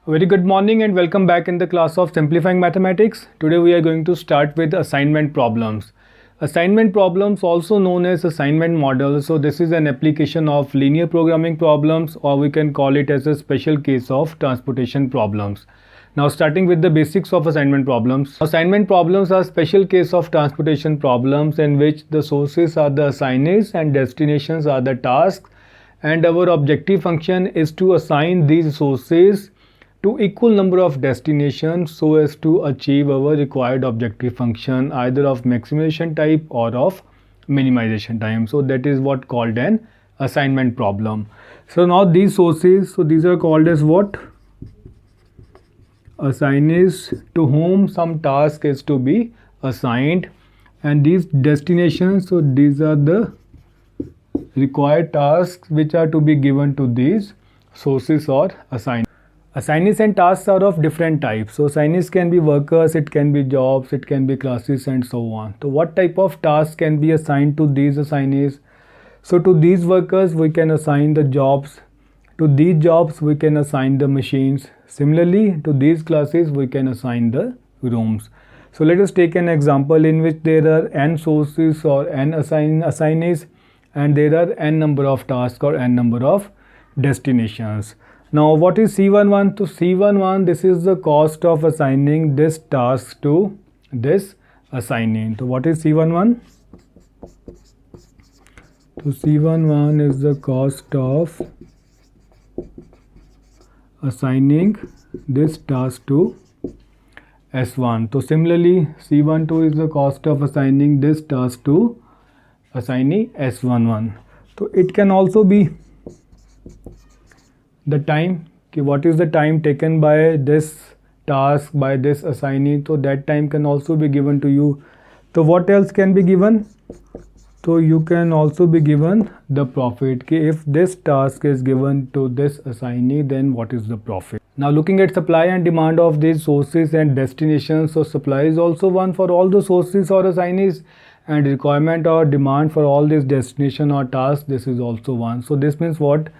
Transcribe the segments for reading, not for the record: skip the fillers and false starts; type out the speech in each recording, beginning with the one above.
Very good morning and welcome back in the class of Simplifying Mathematics. Today we are going to start with assignment problems. Assignment problems, also known as assignment model. So this is an application of linear programming problems, or we can call it as a special case of transportation problems. Now starting with the basics of assignment problems. Assignment problems are special case of transportation problems in which the sources are the assignees and destinations are the tasks, and our objective function is to assign these sources to equal number of destinations so as to achieve our required objective function either of maximization type or of minimization type. So that is what called an assignment problem. So now these sources, so these are called as what? Assignees to whom some task is to be assigned, and these destinations, so these are the required tasks which are to be given to these sources or assignees. Assignees and tasks are of different types. So assignees can be workers, it can be jobs, it can be classes and so on. So what type of tasks can be assigned to these assignees? So to these workers we can assign the jobs. To these jobs we can assign the machines. Similarly to these classes we can assign the rooms. So let us take an example in which there are n sources or n assignees and there are n number of tasks or n number of destinations. Now what is C11? To C11, this is the cost of assigning this task to this assignee. So what is C11? So C11 is the cost of assigning this task to S1. So similarly C12 is the cost of assigning this task to assignee S11. So it can also be the time, what is the time taken by this task by this assignee, so that time can also be given to you. So what else can be given? So you can also be given the profit. If this task is given to this assignee, then what is the profit? Now looking at supply and demand of these sources and destinations. So supply is also one for all the sources or assignees, and requirement or demand for all these destination or tasks, this is also one. So this means what?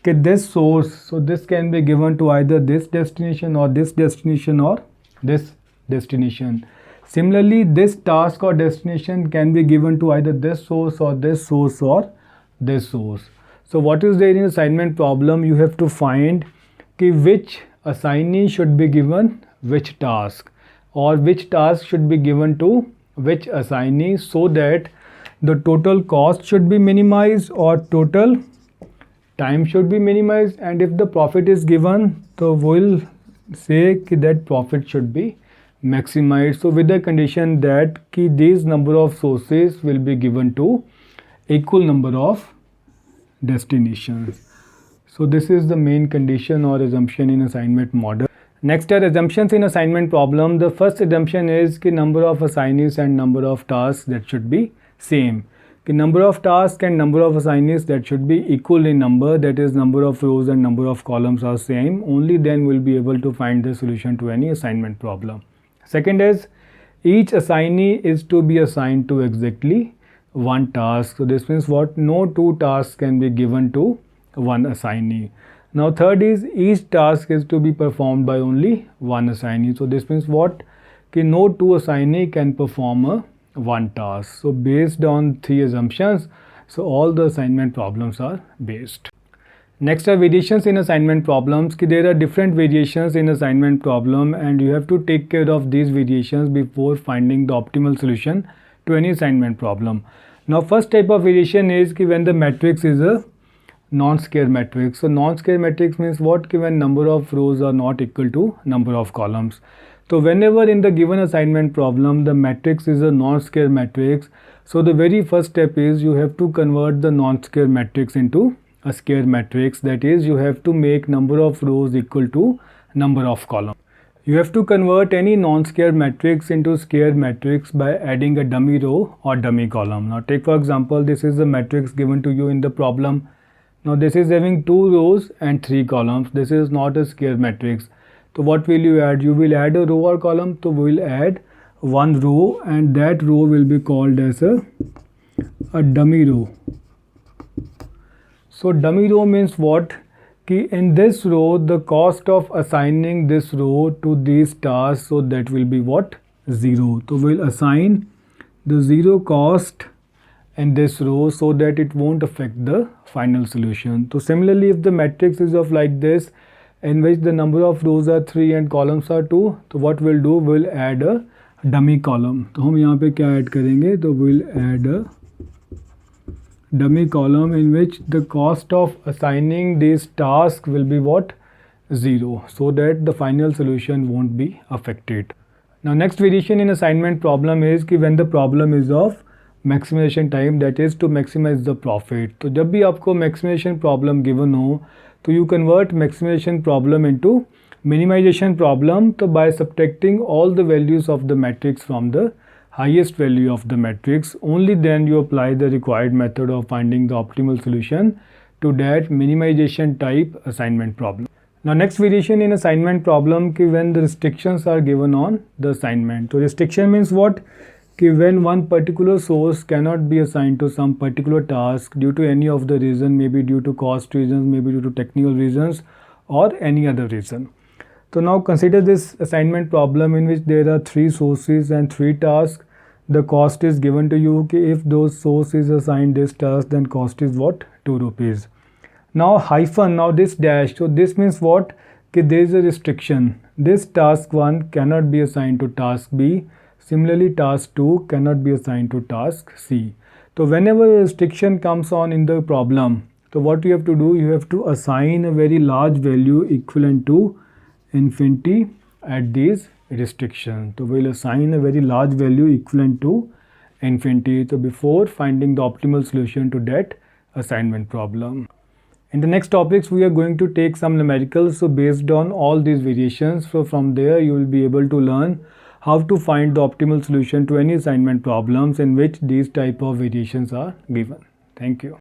This source, so this can be given to either this destination or this destination or this destination. Similarly, this task or destination can be given to either this source or this source or this source. So what is there in assignment problem? You have to find which assignee should be given which task, or which task should be given to which assignee, so that the total cost should be minimized or total time should be minimized, and if the profit is given, so we'll say that profit should be maximized. So with the condition that these number of sources will be given to equal number of destinations. So this is the main condition or assumption in assignment model. Next are assumptions in assignment problem. The first assumption is number of assignees and number of tasks that should be same. The number of tasks and number of assignees that should be equal in number, that is number of rows and number of columns are same. Only then we'll be able to find the solution to any assignment problem. Second is each assignee is to be assigned to exactly one task. So this means what? No two tasks can be given to one assignee. Now third is each task is to be performed by only one assignee. So this means what? No two assignee can perform one task. So based on three assumptions, so all the assignment problems are based. Next are variations in assignment problems. There are different variations in assignment problem, and you have to take care of these variations before finding the optimal solution to any assignment problem. Now first type of variation is when the matrix is a non-square matrix. So non-square matrix means what? When number of rows are not equal to number of columns. So whenever in the given assignment problem the matrix is a non-square matrix, so the very first step is you have to convert the non-square matrix into a square matrix. That is, you have to make number of rows equal to number of columns. You have to convert any non-square matrix into square matrix by adding a dummy row or dummy column. Now take for example, this is the matrix given to you in the problem. Now this is having 2 rows and 3 columns. This is not a square matrix. So what will you add? You will add a row or column. So we will add one row, and that row will be called as a dummy row. So dummy row means what? कि in this row the cost of assigning this row to these tasks, so that will be what? 0. So we'll assign the 0 cost in this row so that it won't affect the final solution. So similarly, if the matrix is of like this, in which the number of rows are 3 and columns are 2, so what we'll do, we'll add a dummy column. तो हम यहाँ पे क्या add करेंगे, तो we'll add a dummy column in which the cost of assigning these tasks will be what? 0, so that the final solution won't be affected. Now next variation in assignment problem is कि when the problem is of maximization time, that is to maximize the profit. तो जब भी आपको maximization problem given हो, तो you convert maximization problem into minimization problem. तो by subtracting all the values of the matrix from the highest value of the matrix, only then you apply the required method of finding the optimal solution to that minimization type assignment problem. Now next variation in assignment problem कि when the restrictions are given on the assignment. So restriction means what? कि when one particular source cannot be assigned to some particular task due to any of the reason, maybe due to cost reasons, maybe due to technical reasons, or any other reason. So now consider this assignment problem in which there are 3 sources and 3 tasks. The cost is given to you कि if those sources assigned this task, then cost is what? 2 rupees. Now hyphen, now this dash, so this means what? कि there is a restriction. This task 1 cannot be assigned to task B. Similarly, task 2 cannot be assigned to task C. So whenever a restriction comes on in the problem, so what you have to do, you have to assign a very large value equivalent to infinity at these restrictions. So we'll assign a very large value equivalent to infinity, so before finding the optimal solution to that assignment problem. In the next topics, we are going to take some numericals. So based on all these variations, so from there you will be able to learn how to find the optimal solution to any assignment problems in which these type of variations are given. Thank you.